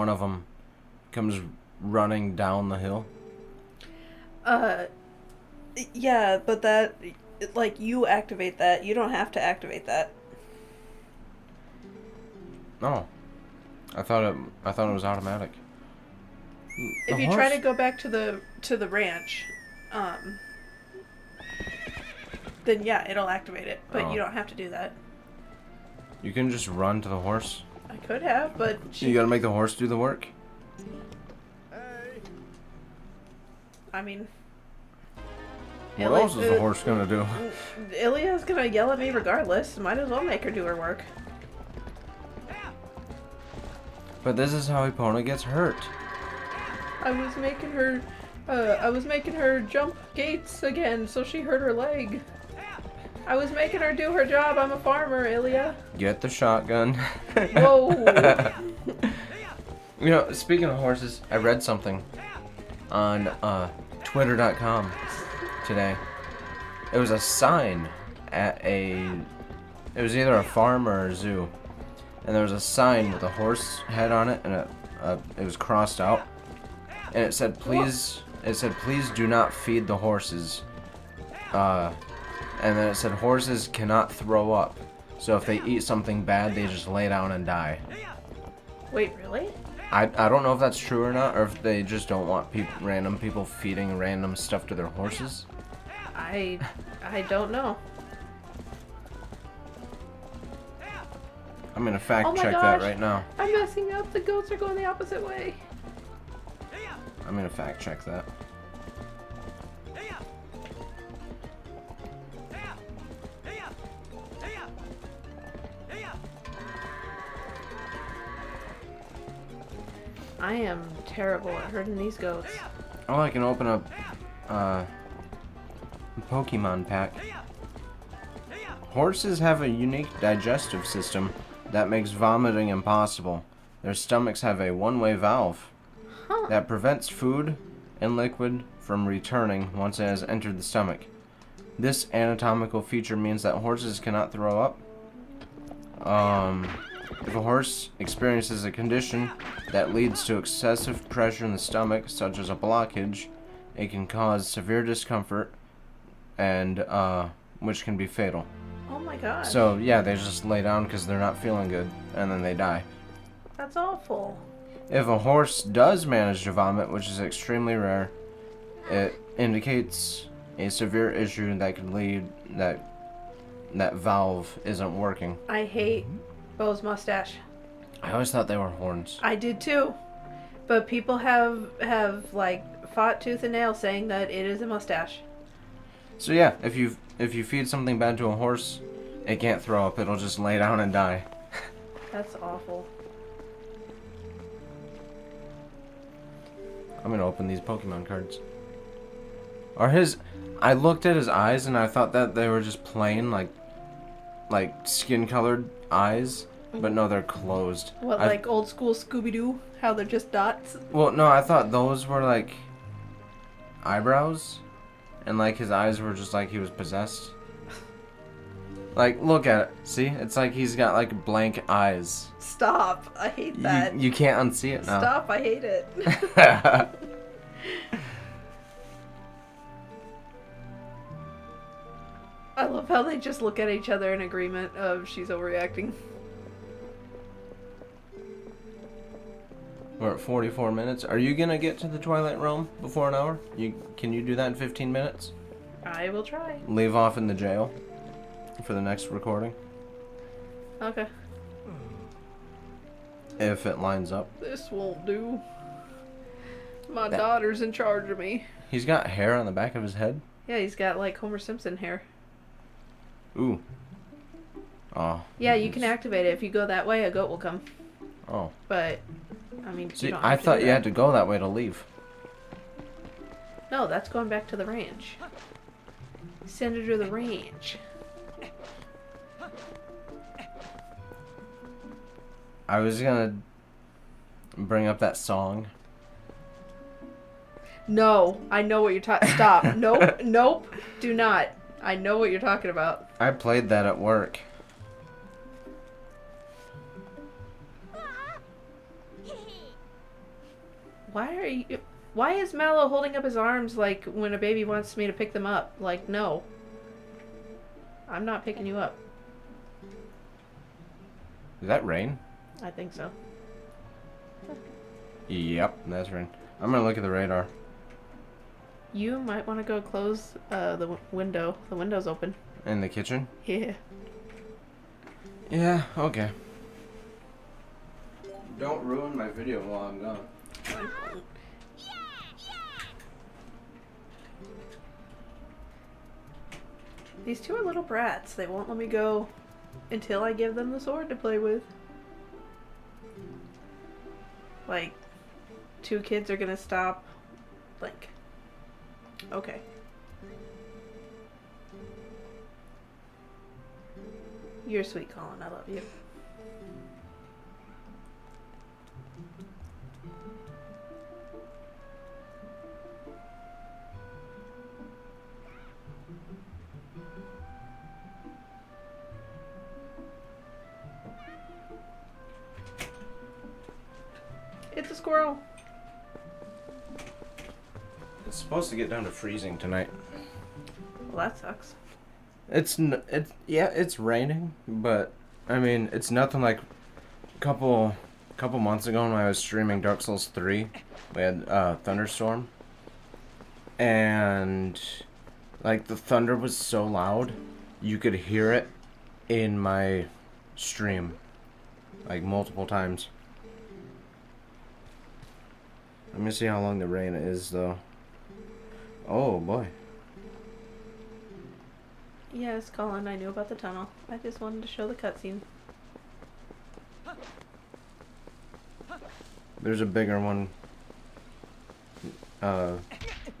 one of them comes running down the hill? Yeah, but that, like, you activate that. You don't have to activate that. No. I thought it was automatic. If you try to go back to the ranch, then yeah, it'll activate it. But you don't have to do that. You can just run to the horse? I could have, but You gotta make the horse do the work? I mean... What else is the horse gonna do? Ilya's gonna yell at me regardless. Might as well make her do her work. But this is how Epona gets hurt. I was making her jump gates again, so she hurt her leg. I was making her do her job. I'm a farmer, Ilya. Get the shotgun. Whoa. You know, speaking of horses, I read something on Twitter.com today. It was a sign at it was either a farm or a zoo. And there was a sign with a horse head on it, and it was crossed out. And it said, please do not feed the horses. And then it said, horses cannot throw up. So if they eat something bad, they just lay down and die. Wait, really? I don't know if that's true or not, or if they just don't want random people feeding random stuff to their horses. I don't know. I'm gonna fact check that right now. I'm messing up. The goats are going the opposite way. I'm gonna fact check that. I am terrible at herding these goats. Oh, I can open up Pokemon pack. Horses have a unique digestive system that makes vomiting impossible. Their stomachs have a one-way valve that prevents food and liquid from returning once it has entered the stomach. This anatomical feature means that horses cannot throw up. If a horse experiences a condition that leads to excessive pressure in the stomach, such as a blockage, it can cause severe discomfort and which can be fatal. Oh my god. So yeah, they just lay down because they're not feeling good, and then they die. That's awful. If a horse does manage to vomit, which is extremely rare, it indicates a severe issue that could lead that valve isn't working. I hate Bo's mustache. I always thought they were horns. I did too. But people have like fought tooth and nail saying that it is a mustache. So yeah, if you feed something bad to a horse, it can't throw up. It'll just lay down and die. That's awful. I'm gonna open these Pokemon cards. I looked at his eyes and I thought that they were just plain like skin colored eyes, but no, they're closed. What, like old school Scooby-Doo? How they're just dots? Well, no, I thought those were like eyebrows, and like his eyes were just like he was possessed. Like, look at it. See? It's like he's got like blank eyes. Stop. I hate that. You can't unsee it now. Stop. I hate it. I love how they just look at each other in agreement of she's overreacting. We're at 44 minutes. Are you gonna get to the Twilight Realm before an hour? Can you do that in 15 minutes? I will try. Leave off in the jail for the next recording. Okay. If it lines up. This won't do. My daughter's in charge of me. He's got hair on the back of his head? Yeah, he's got like Homer Simpson hair. Ooh. Oh. Yeah, you can activate it. If you go that way, a goat will come. Oh. But, I mean, see, you don't I have to thought do you that. had to go that way to leave. No, that's going back to the ranch. Send her to the ranch. I was gonna bring up that song. No, I know what you're talking. Stop. Nope. Nope. Do not. I know what you're talking about. I played that at work. Why is Mallow holding up his arms like when a baby wants me to pick them up? Like, no. I'm not picking you up. Is that rain? I think so. Yep, that's rain. I'm gonna look at the radar. You might want to go close the window. The window's open. In the kitchen? Yeah. Yeah, okay. Don't ruin my video while I'm gone. These two are little brats. They won't let me go until I give them the sword to play with. Like, two kids are gonna stop Link. Okay. You're sweet, Colin. I love you. It's a squirrel. It's supposed to get down to freezing tonight. Well, that sucks. It's raining, but I mean, it's nothing like a couple months ago when I was streaming Dark Souls 3. We had a thunderstorm, and like the thunder was so loud, you could hear it in my stream, like multiple times. Let me see how long the rain is, though. Oh, boy. Yes, Colin, I knew about the tunnel. I just wanted to show the cutscene. There's a bigger one.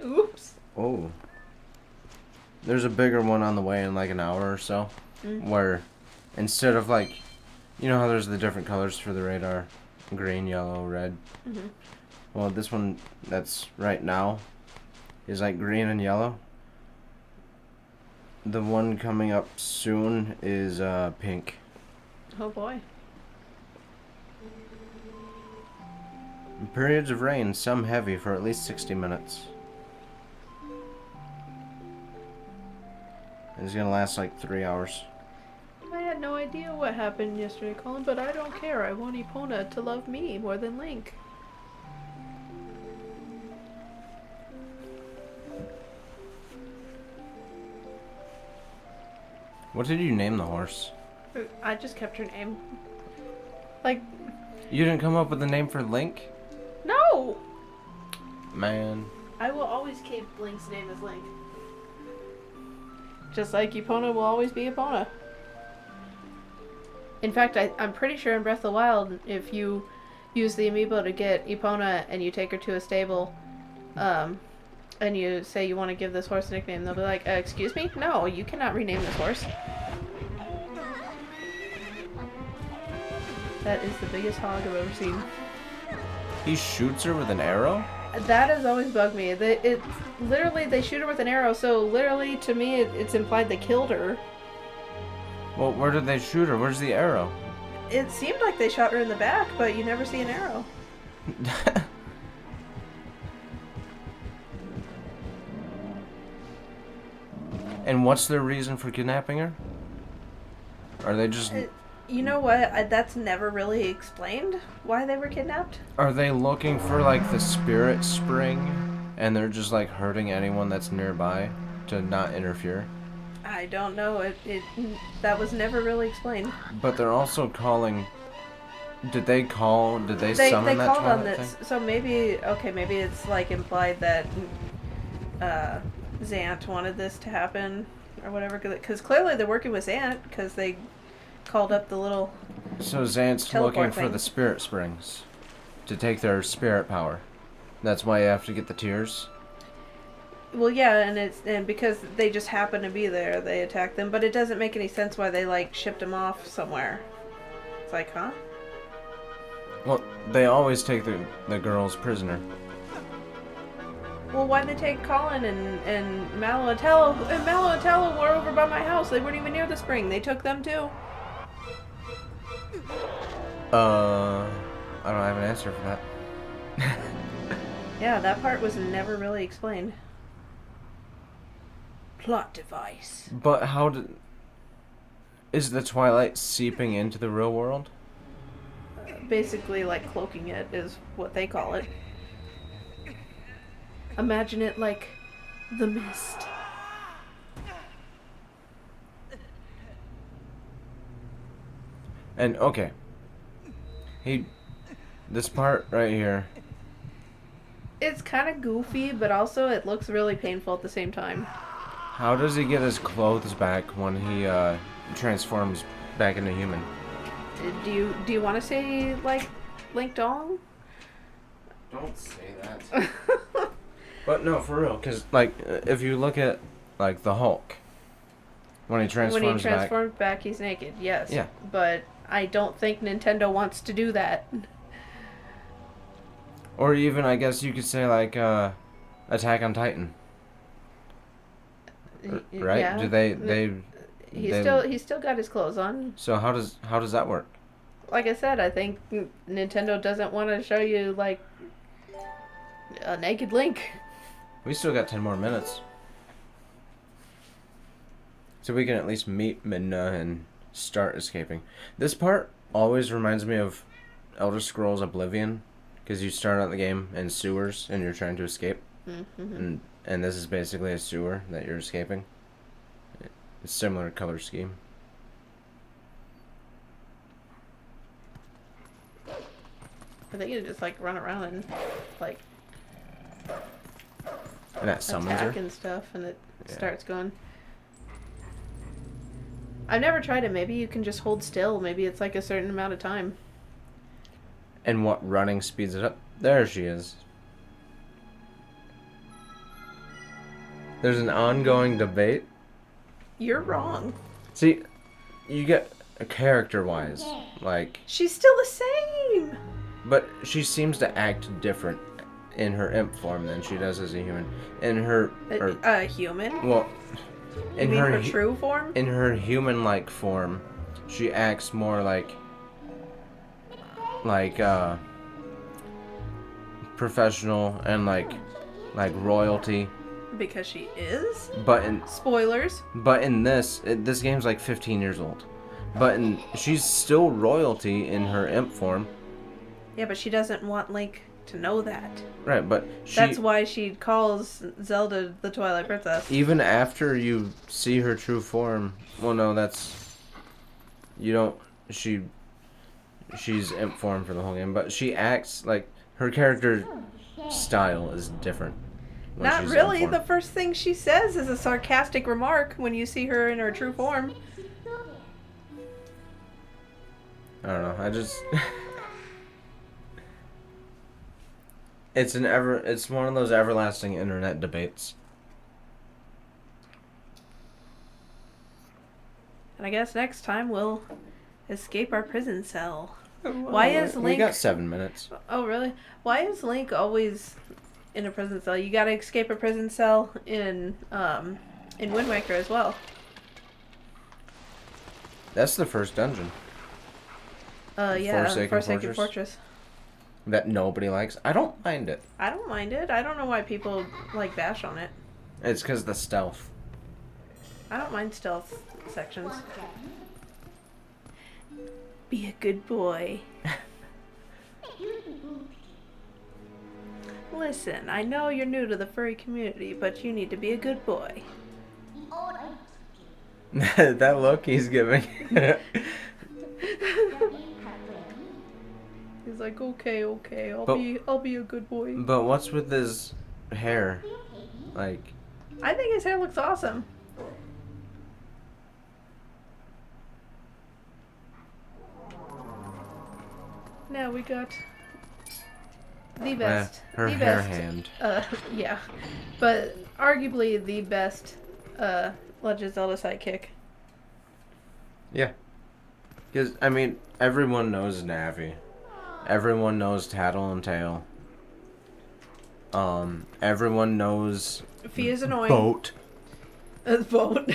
Oops. Oh. There's a bigger one on the way in like an hour or so. Where instead of like, you know how there's the different colors for the radar? Green, yellow, red. Mm-hmm. Well, this one that's right now is like green and yellow. The one coming up soon is pink. Oh boy. Periods of rain, some heavy for at least 60 minutes. It's gonna last like 3 hours. I had no idea what happened yesterday, Colin, but I don't care. I want Epona to love me more than Link. What did you name the horse? I just kept her name. Like... You didn't come up with a name for Link? No! Man. I will always keep Link's name as Link. Just like Epona will always be Epona. In fact, I'm pretty sure in Breath of the Wild, if you use the amiibo to get Epona and you take her to a stable, and you say you want to give this horse a nickname, they'll be like, excuse me? No, you cannot rename this horse. That is the biggest hog I've ever seen. He shoots her with an arrow? That has always bugged me. Literally, they shoot her with an arrow, so literally, to me, it's implied they killed her. Well, where did they shoot her? Where's the arrow? It seemed like they shot her in the back, but you never see an arrow. And what's their reason for kidnapping her? Are they just... You know what? That's never really explained why they were kidnapped. Are they looking for, like, the spirit spring? And they're just, like, hurting anyone that's nearby to not interfere? I don't know. That was never really explained. But they're also calling... Did they summon that called on Twilight this, thing? so maybe it's, like, implied that, Zant wanted this to happen, or whatever, because clearly they're working with Zant, because they called up the little So Zant's looking for thing. the spirit springs to take their spirit power. That's why you have to get the tears? Well, yeah, and because they just happen to be there, they attack them, but it doesn't make any sense why they, like, shipped them off somewhere. It's like, huh? Well, they always take the girls prisoner. Well, why'd they take Colin and Mallow and Tallow? And Mallow and Tallow were over by my house. They weren't even near the spring. They took them too. I don't have an answer for that. Yeah, that part was never really explained. Plot device. But how did... Is the Twilight seeping into the real world? Basically, like, cloaking it is what they call it. Imagine it like the mist. And, okay. This part right here. It's kind of goofy, but also it looks really painful at the same time. How does he get his clothes back when he transforms back into human? Do you want to say, like, Link Dong? Don't say that. But no, for real, because, like, if you look at, like, the Hulk, when he transforms back, he's naked, yes. Yeah. But I don't think Nintendo wants to do that. Or even, I guess you could say, like, Attack on Titan. Right? Yeah. Do He's still got his clothes on. So how does that work? Like I said, I think Nintendo doesn't want to show you, like, a naked Link. We still got 10 more minutes. So we can at least meet Midna and start escaping. This part always reminds me of Elder Scrolls Oblivion, because you start out the game in sewers and you're trying to escape. Mm-hmm. And this is basically a sewer that you're escaping. It's similar color scheme. I think you just, like, run around and, like, And that summons her. attack and stuff, and it starts going. I've never tried it. Maybe you can just hold still. Maybe it's, like, a certain amount of time. And what running speeds it up? There she is. There's an ongoing debate. You're wrong. See, you get character-wise, like... She's still the same! But she seems to act different in her imp form than she does as a human. In her... A human? Well... You mean her true form? In her human-like form, she acts more like professional and like royalty. Because she is? But in spoilers. But in this game's like 15 years old. But she's still royalty in her imp form. Yeah, but she doesn't want Link to know that. Right, but that's why she calls Zelda the Twilight Princess. Even after you see her true form, well, no, that's... You don't... She's imp form for the whole game, but she acts like... Her character style is different. Not really. The first thing she says is a sarcastic remark when you see her in her true form. I don't know. I just... It's one of those everlasting internet debates. And I guess next time we'll escape our prison cell. Why is Link... We got 7 minutes. Oh, really? Why is Link always in a prison cell? You gotta escape a prison cell in Wind Waker as well. That's the first dungeon. Yeah, Forsaken Fortress. That nobody likes. I don't mind it. I don't mind it. I don't know why people, like, bash on it. It's because of the stealth. I don't mind stealth sections. Be a good boy. Listen, I know you're new to the furry community, but you need to be a good boy. That look he's giving. He's like, okay, I'll be a good boy. But what's with his hair? Like... I think his hair looks awesome. Now we got the best. Her the hair best, hand. Yeah. But arguably the best Legend of Zelda sidekick. Yeah. Because, I mean, everyone knows Navi. Everyone knows Tattle and Tail. Everyone knows... Fee is annoying. Boat. Boat.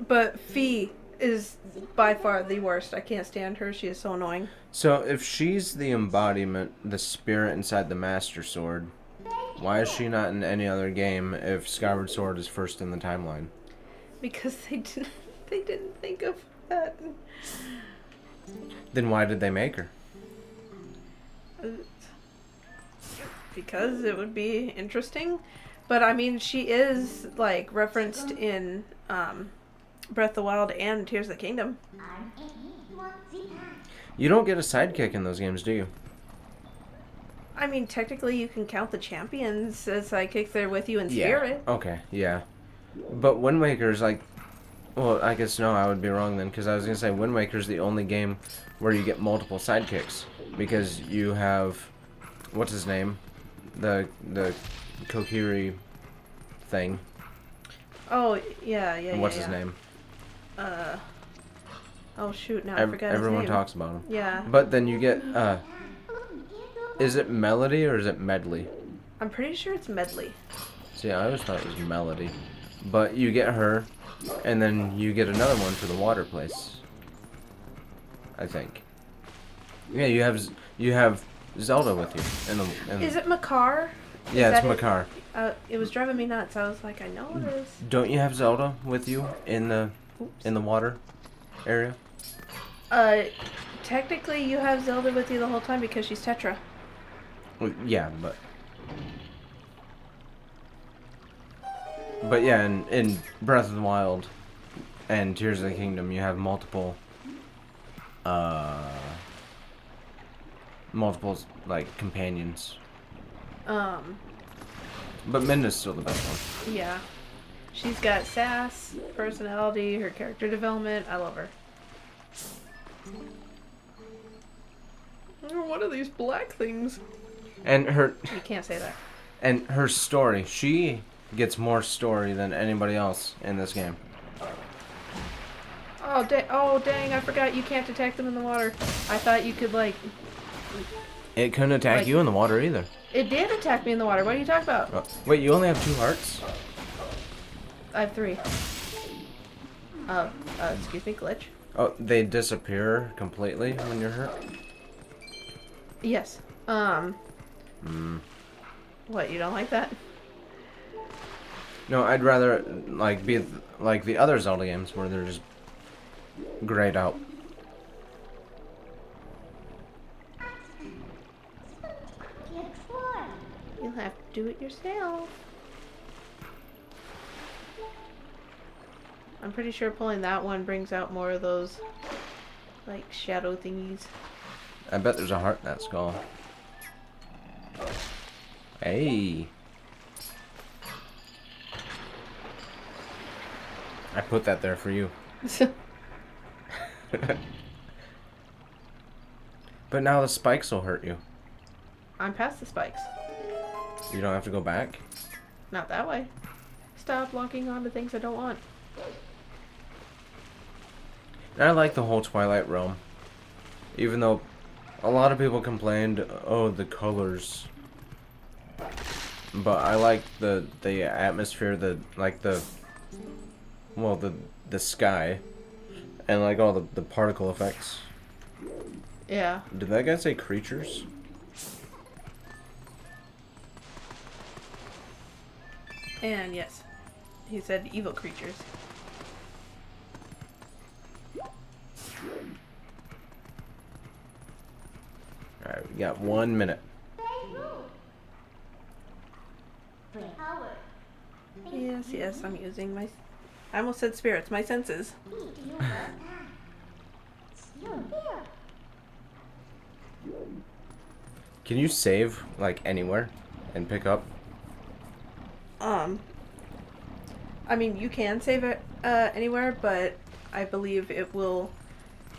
But Fee is by far the worst. I can't stand her. She is so annoying. So if she's the embodiment, the spirit inside the Master Sword, why is she not in any other game if Skyward Sword is first in the timeline? Because they didn't think of that. Then why did they make her? Because it would be interesting. But I mean, she is like referenced in Breath of the Wild and Tears of the Kingdom. You don't get a sidekick in those games, do you? I mean, technically you can count the champions as sidekicks there with you in spirit. Okay, yeah. But Wind Waker's like... Well, I guess no, I would be wrong then, because I was going to say Wind Waker's the only game where you get multiple sidekicks. Because you have... What's his name? The Kokiri thing. Oh, yeah. What's his name? Oh shoot, now I forgot his name. Everyone talks about him. Yeah. But then you get, is it Melody or is it Medley? I'm pretty sure it's Medley. See, I always thought it was Melody. But you get her, and then you get another one for the water place. I think. Yeah, you have Zelda with you. Is it Makar? Yeah, it's Makar. It was driving me nuts. I was like, I know it is. Don't you have Zelda with you in the water area? Technically you have Zelda with you the whole time because she's Tetra. Well, yeah, but yeah, in Breath of the Wild and Tears of the Kingdom, you have multiple like companions. But Midna's still the best one. Yeah. She's got sass, personality, her character development. I love her. What are these black things? And her... You can't say that. And her story. She gets more story than anybody else in this game. Oh, dang, I forgot you can't attack them in the water. I thought you could, like... It couldn't attack you in the water either. It did attack me in the water. What are you talking about? Wait, you only have 2 hearts? I have 3. Excuse me, glitch. Oh, they disappear completely when you're hurt? Yes. What, you don't like that? No, I'd rather, like, be like the other Zelda games where they're just grayed out. You'll have to do it yourself. I'm pretty sure pulling that one brings out more of those, like, shadow thingies. I bet there's a heart in that skull. Hey. I put that there for you. But now the spikes will hurt you. I'm past the spikes. You don't have to go back? Not that way. Stop locking onto things I don't want. And I like the whole Twilight realm. Even though a lot of people complained, oh, the colors. But I like the atmosphere, the sky. And like all the particle effects. Yeah. Did that guy say creatures? And yes, he said evil creatures. Alright, we got 1 minute. Yes, I'm using my... I almost said spirits, my senses. Can you save, like, anywhere and pick up? I mean, you can save it anywhere, but I believe it will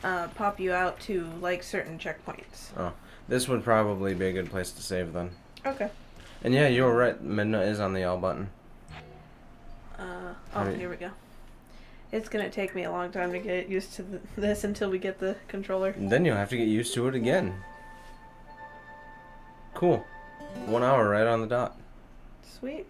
pop you out to, like, certain checkpoints. Oh, this would probably be a good place to save then. Okay. And yeah, you were right. Midna is on the L button. Here we go. It's gonna take me a long time to get used to this until we get the controller. And then you'll have to get used to it again. Cool. 1 hour right on the dot. Sweet.